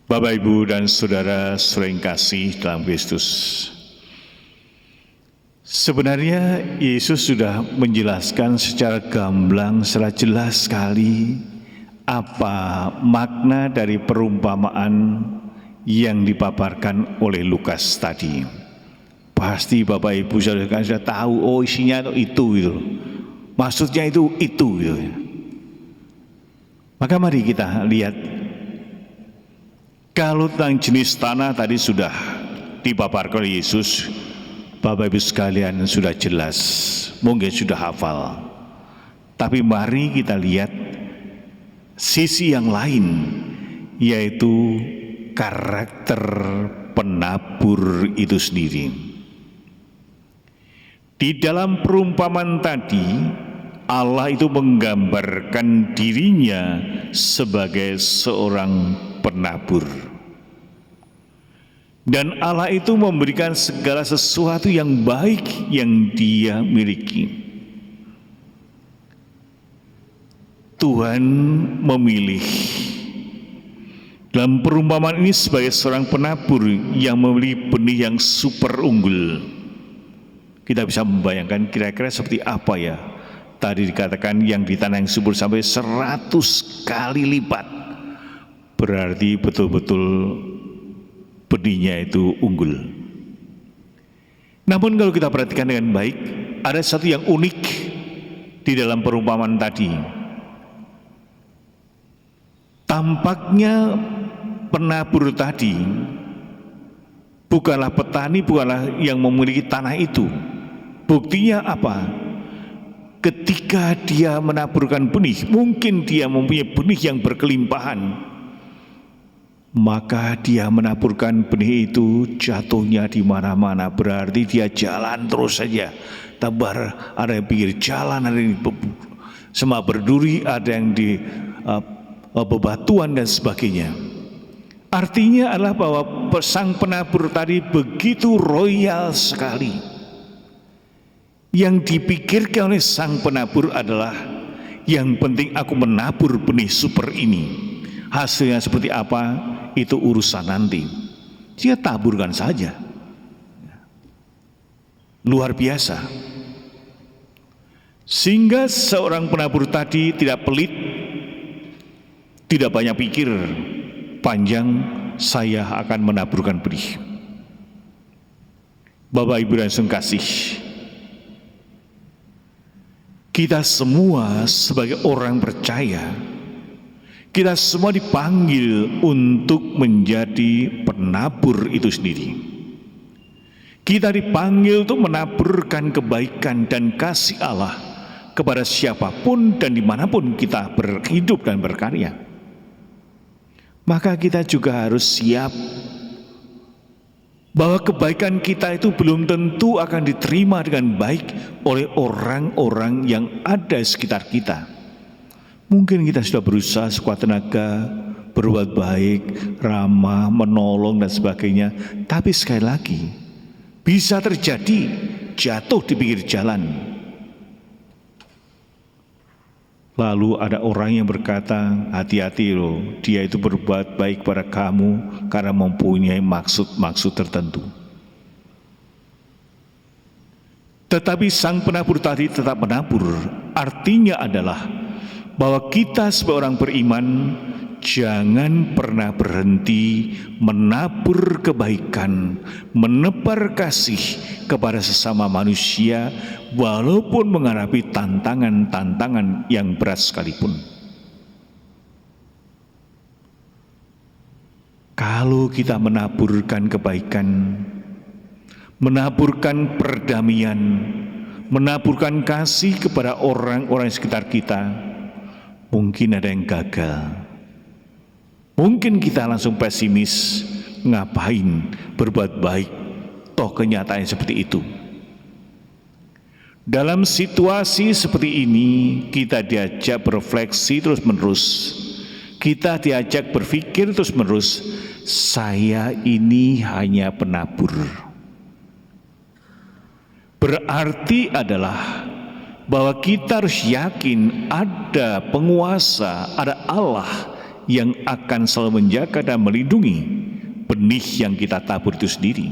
Bapak, Ibu, dan Saudara yang kasih dalam Kristus. Sebenarnya Yesus sudah menjelaskan secara gamblang, secara jelas sekali apa makna dari perumpamaan yang dipaparkan oleh Lukas tadi. Pasti Bapak, Ibu, Saudara sudah tahu, oh isinya itu gitu. Maksudnya itu gitu. Maka mari kita lihat. Kalau tentang jenis tanah tadi sudah dipaparkan oleh Yesus, Bapak Ibu sekalian sudah jelas, mungkin sudah hafal. Tapi mari kita lihat sisi yang lain, yaitu karakter penabur itu sendiri. Di dalam perumpamaan tadi, Allah itu menggambarkan dirinya sebagai seorang penabur. Dan Allah itu memberikan segala sesuatu yang baik yang Dia miliki. Tuhan memilih dalam perumpamaan ini sebagai seorang penabur yang memiliki benih yang super unggul. Kita bisa membayangkan kira-kira seperti apa ya. Tadi dikatakan yang di tanah yang subur sampai 100 kali lipat. Berarti betul-betul benihnya itu unggul. Namun kalau kita perhatikan dengan baik, ada satu yang unik di dalam perumpamaan tadi. Tampaknya penabur tadi bukanlah petani, bukanlah yang memiliki tanah itu. Buktinya apa? Ketika dia menaburkan benih, mungkin dia mempunyai benih yang berkelimpahan. Maka dia menaburkan benih itu jatuhnya di mana-mana, berarti dia jalan terus saja. Tebar, ada yang pinggir jalan, ada yang semak berduri, ada yang di bebatuan dan sebagainya. Artinya adalah bahwa sang penabur tadi begitu royal sekali. Yang dipikirkan oleh sang penabur adalah yang penting aku menabur benih super ini. Hasilnya seperti apa, itu urusan nanti. Dia taburkan saja. Luar biasa. Sehingga seorang penabur tadi tidak pelit, tidak banyak pikir panjang, saya akan menaburkan benih. Bapak, Ibu, dan saudara kasih, kita semua sebagai orang percaya, kita semua dipanggil untuk menjadi penabur itu sendiri. Kita dipanggil untuk menaburkan kebaikan dan kasih Allah kepada siapapun dan dimanapun kita berhidup dan berkarya. Maka kita juga harus siap bahwa kebaikan kita itu belum tentu akan diterima dengan baik oleh orang-orang yang ada di sekitar kita. Mungkin kita sudah berusaha sekuat tenaga, berbuat baik, ramah, menolong dan sebagainya. Tapi sekali lagi, bisa terjadi jatuh di pinggir jalan. Lalu ada orang yang berkata, hati-hati loh, dia itu berbuat baik pada kamu karena mempunyai maksud-maksud tertentu. Tetapi sang penabur tadi tetap menabur. Artinya adalah bahwa kita sebagai orang beriman jangan pernah berhenti menabur kebaikan, menebar kasih kepada sesama manusia walaupun menghadapi tantangan-tantangan yang berat sekalipun. Kalau kita menaburkan kebaikan, menaburkan perdamaian, menaburkan kasih kepada orang-orang di sekitar kita, mungkin ada yang gagal. Mungkin kita langsung pesimis, ngapain berbuat baik, toh kenyataannya seperti itu. Dalam situasi seperti ini, kita diajak berefleksi terus-menerus. Kita diajak berpikir terus-menerus, saya ini hanya penabur. Berarti adalah bahwa kita harus yakin ada penguasa, ada Allah yang akan selalu menjaga dan melindungi benih yang kita tabur itu sendiri.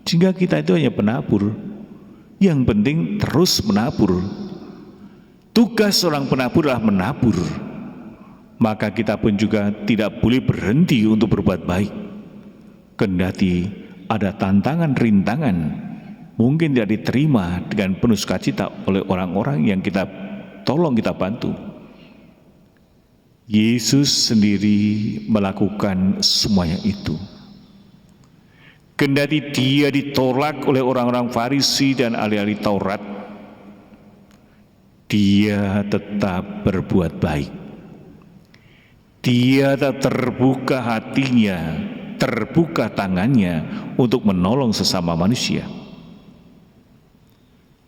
Sehingga kita itu hanya penabur. Yang penting terus menabur. Tugas seorang penabur adalah menabur. Maka kita pun juga tidak boleh berhenti untuk berbuat baik. Kendati ada tantangan rintangan, mungkin tidak diterima dengan penuh sukacita oleh orang-orang yang kita tolong, kita bantu. Yesus sendiri melakukan semuanya itu. Kendati dia ditolak oleh orang-orang Farisi dan ahli-ahli Taurat, dia tetap berbuat baik. Dia tetap terbuka hatinya, terbuka tangannya untuk menolong sesama manusia.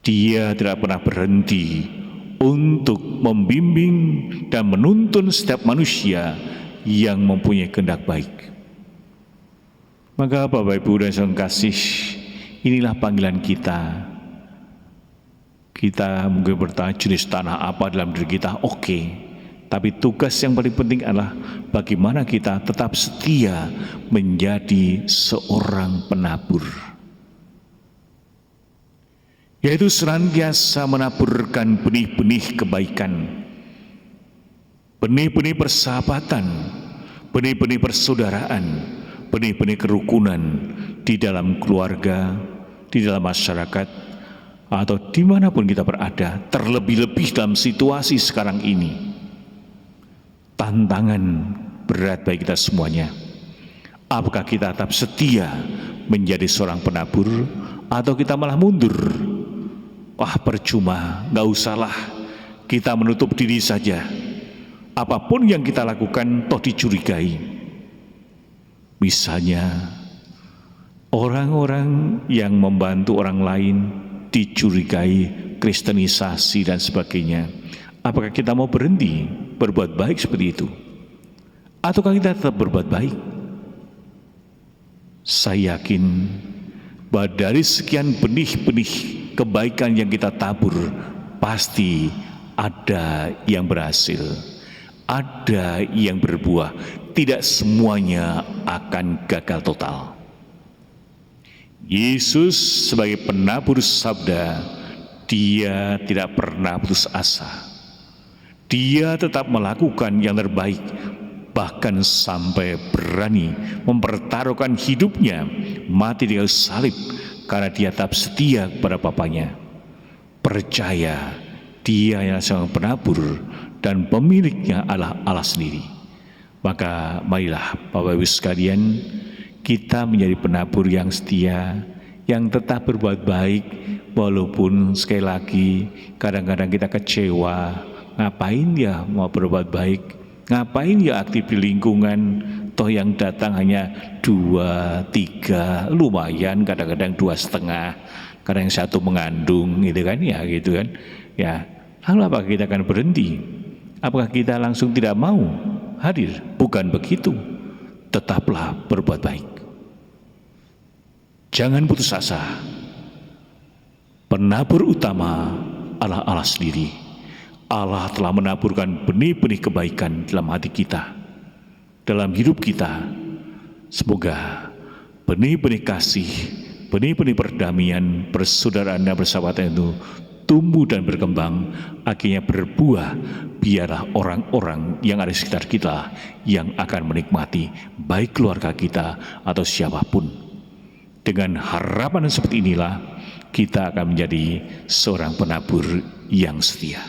Dia tidak pernah berhenti untuk membimbing dan menuntun setiap manusia yang mempunyai kehendak baik. Maka Bapak Ibu dan Saudara kasih, inilah panggilan kita. Kita mungkin bertanya jenis tanah apa dalam diri kita, oke. Tapi tugas yang paling penting adalah bagaimana kita tetap setia menjadi seorang penabur. Yaitu senantiasa menaburkan benih-benih kebaikan, benih-benih persahabatan, benih-benih persaudaraan, benih-benih kerukunan di dalam keluarga, di dalam masyarakat, atau dimanapun kita berada, terlebih-lebih dalam situasi sekarang ini. Tantangan berat bagi kita semuanya. Apakah kita tetap setia menjadi seorang penabur, atau kita malah mundur? Wah, percuma, gak usahlah, kita menutup diri saja. Apapun yang kita lakukan toh dicurigai. Misalnya orang-orang yang membantu orang lain dicurigai kristenisasi dan sebagainya. Apakah kita mau berhenti berbuat baik seperti itu? Ataukah kita tetap berbuat baik? Saya yakin bahwa dari sekian benih-benih kebaikan yang kita tabur, pasti ada yang berhasil, ada yang berbuah. Tidak semuanya akan gagal total. Yesus sebagai penabur sabda, dia tidak pernah putus asa. Dia tetap melakukan yang terbaik, bahkan sampai berani mempertaruhkan hidupnya, mati di kayu salib, karena dia tetap setia kepada Bapaknya. Percaya dia yang seorang penabur dan pemiliknya adalah Allah sendiri. Maka marilah Bapak Ibu sekalian, kita menjadi penabur yang setia, yang tetap berbuat baik, walaupun sekali lagi kadang-kadang kita kecewa. Ngapain ya mau berbuat baik? Ngapain ya aktif di lingkungan? Toh yang datang hanya 2, 3, lumayan, kadang-kadang 2,5, kadang yang 1 mengandung, gitu kan? Ya, gitu kan? Ya, lalu apakah kita akan berhenti? Apakah kita langsung tidak mau hadir? Bukan begitu. Tetaplah berbuat baik. Jangan putus asa. Penabur utama adalah Allah sendiri. Allah telah menaburkan benih-benih kebaikan dalam hati kita, dalam hidup kita. Semoga benih-benih kasih, benih-benih perdamaian, persaudaraan dan persahabatan itu tumbuh dan berkembang, akhirnya berbuah. Biarlah orang-orang yang ada di sekitar kita yang akan menikmati, baik keluarga kita atau siapapun. Dengan harapan seperti inilah kita akan menjadi seorang penabur yang setia.